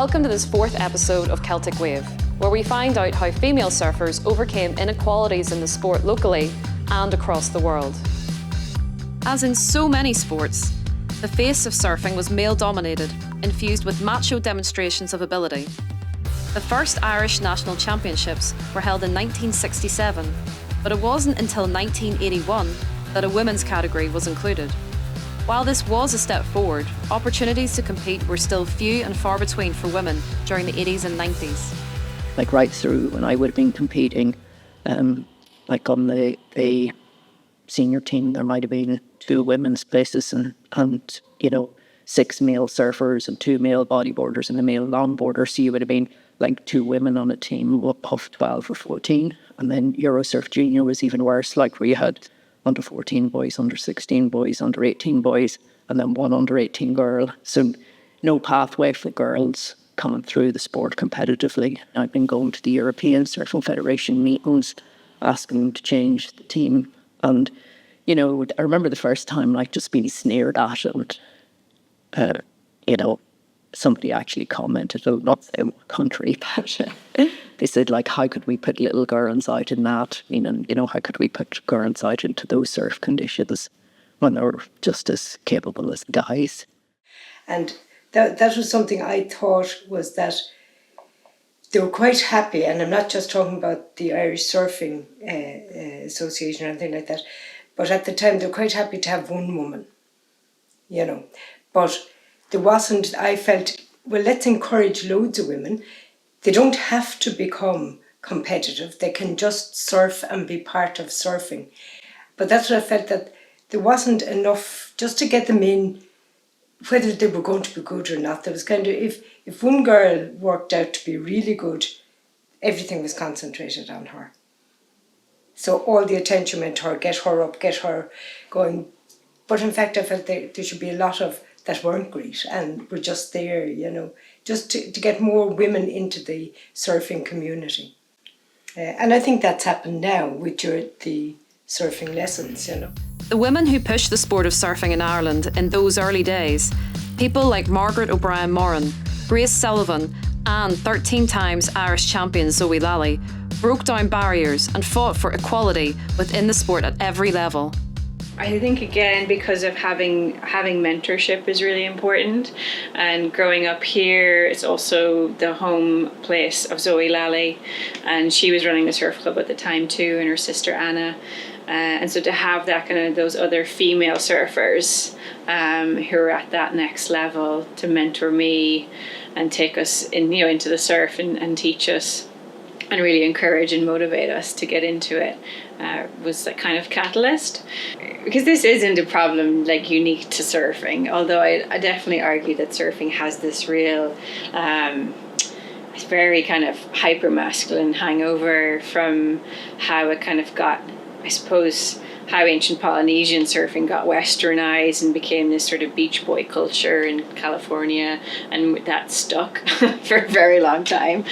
Welcome to this fourth episode of Celtic Wave, where we find out how female surfers overcame inequalities in the sport locally and across the world. As in so many sports, the face of surfing was male-dominated, infused with macho demonstrations of ability. The first Irish national championships were held in 1967, but it wasn't until 1981 that a women's category was included. While this was a step forward, opportunities to compete were still few and far between for women during the 80s and 90s. Like right through when I would have been competing, like on the senior team, there might have been 2 women's places and 6 male surfers and 2 male bodyboarders and a male longboarder. So you would have been like 2 women on a team of 12 or 14. And then Eurosurf Junior was even worse. Like we had under 14 boys, under 16 boys, under 18 boys, and then 1 under 18 girl. So no pathway for girls coming through the sport competitively. I've been going to the European Surfing Federation meetings, asking them to change the team. And, I remember the first time, just being sneered at and, somebody actually commented, not saying what country, but they said, how could we put little girls out in that? How could we put girls out into those surf conditions when they were just as capable as guys? And that was something I thought was that they were quite happy, and I'm not just talking about the Irish Surfing Association or anything like that, but at the time they were quite happy to have one woman, But there wasn't, I felt, well, let's encourage loads of women. They don't have to become competitive. They can just surf and be part of surfing. But that's what I felt, that there wasn't enough just to get them in, whether they were going to be good or not. There was kind of, if one girl worked out to be really good, everything was concentrated on her. So all the attention went to her, get her up, get her going. But in fact, I felt there should be a lot of that weren't great and were just there, just to get more women into the surfing community. And I think that's happened now with the surfing lessons, The women who pushed the sport of surfing in Ireland in those early days, people like Margaret O'Brien Moran, Grace Sullivan, and 13 times Irish champion Zoe Lally, broke down barriers and fought for equality within the sport at every level. I think, again, because of having mentorship is really important, and growing up here, it's also the home place of Zoe Lally, and she was running the surf club at the time too, and her sister Anna, and so to have that kind of those other female surfers who are at that next level to mentor me and take us into the surf and teach us and really encourage and motivate us to get into it was a kind of catalyst. Because this isn't a problem unique to surfing, although I definitely argue that surfing has this real very kind of hyper-masculine hangover from how it kind of got, I suppose, how ancient Polynesian surfing got westernized and became this sort of beach boy culture in California, and that stuck for a very long time.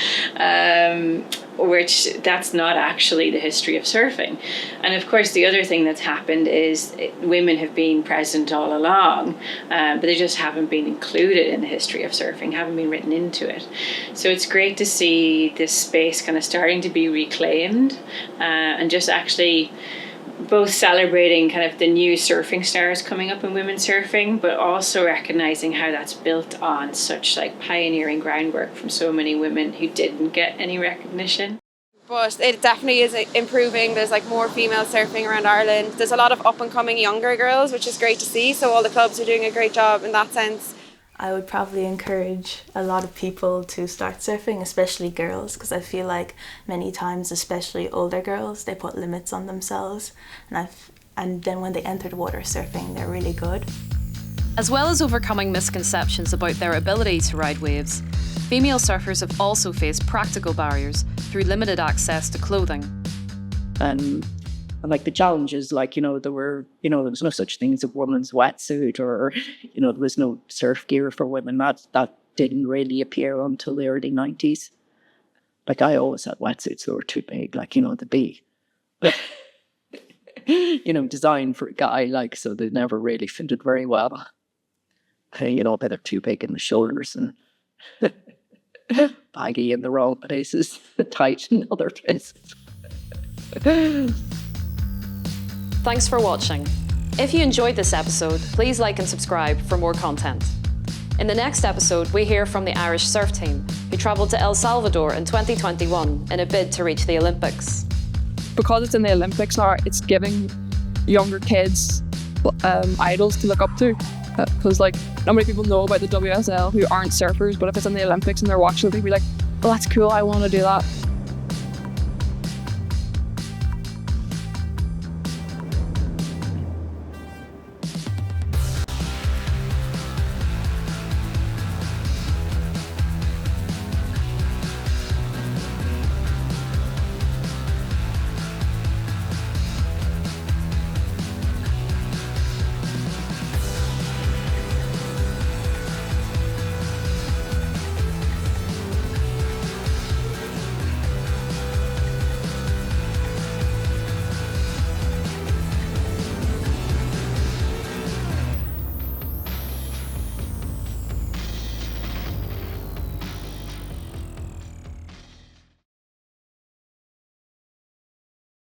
Which that's not actually the history of surfing. And of course the other thing that's happened is women have been present all along, but they just haven't been included in the history of surfing, haven't been written into it. So it's great to see this space kind of starting to be reclaimed, and just actually both celebrating kind of the new surfing stars coming up in women's surfing, but also recognizing how that's built on such pioneering groundwork from so many women who didn't get any recognition. But it definitely is improving. There's more female surfing around Ireland. There's a lot of up and coming younger girls, which is great to see. So all the clubs are doing a great job in that sense. I would probably encourage a lot of people to start surfing, especially girls, because I feel like many times, especially older girls, they put limits on themselves, and then when they enter the water surfing, they're really good. As well as overcoming misconceptions about their ability to ride waves, female surfers have also faced practical barriers through limited access to clothing. And the challenges, there was no such thing as a woman's wetsuit, or, there was no surf gear for women. That didn't really appear until the early 90s. I always had wetsuits that were too big, the B. Designed for a guy, so they never really fitted very well. They're too big in the shoulders. And baggy in the wrong places, tight in other places. Thanks for watching. If you enjoyed this episode, please like and subscribe for more content. In the next episode, we hear from the Irish surf team, who travelled to El Salvador in 2021 in a bid to reach the Olympics. Because it's in the Olympics now, it's giving younger kids idols to look up to. Because like, not many people know about the WSL who aren't surfers, but if it's in the Olympics and they're watching it, they'd be like, oh, that's cool, I want to do that.